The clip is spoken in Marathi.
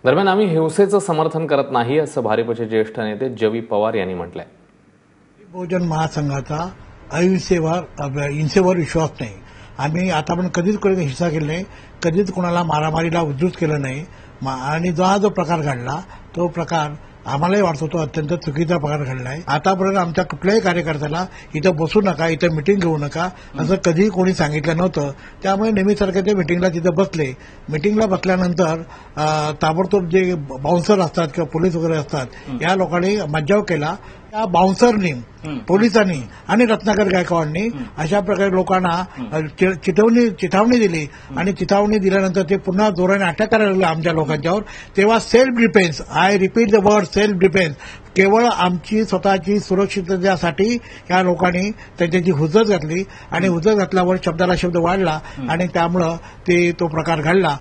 दरम्यान आम्ही हिंसेचं समर्थन करत नाही असं भारिपचे ज्येष्ठ नेते जवी पवार यांनी म्हटलंय। बहुजन महासंघाचा हिंसेवर विश्वास नाही। आम्ही आतापर्यंत कधीच कोणी हिंसा केली नाही, कधीच कोणाला मारामारीला उद्धृत केलं नाही आणि जो प्रकार घडला तो प्रकार आम्हालाही वाटतो तो अत्यंत चुकीचा प्रकार घडला आहे। आतापर्यंत आमच्या कुठल्याही कार्यकर्त्याला इथं बसू नका, इथं मिटिंग घेऊ नका असं कधीही कोणी सांगितलं नव्हतं। त्यामुळे नेहमीसारखे ते मिटिंगला तिथं बसले। मिटिंगला बसल्यानंतर ताबडतोब जे बाउन्सर असतात किंवा पोलीस वगैरे असतात या लोकांनी मज्जाव केला। त्या बाउन्सरनी, पोलिसांनी आणि रत्नाकर गायकवाडनी अशा प्रकारे लोकांना चिथावणी दिली आणि चिथावणी दिल्यानंतर ते पुन्हा जोराने अटॅक करायला लागले आमच्या लोकांच्यावर। तेव्हा self defence, I repeat the word self defence, केवळ आमची स्वतःची सुरक्षिततेसाठी या लोकांनी त्यांच्याची हुज्जत घातली आणि हुज्जत घातल्यावर शब्दाला शब्द वाढला आणि त्यामुळं तो प्रकार घडला।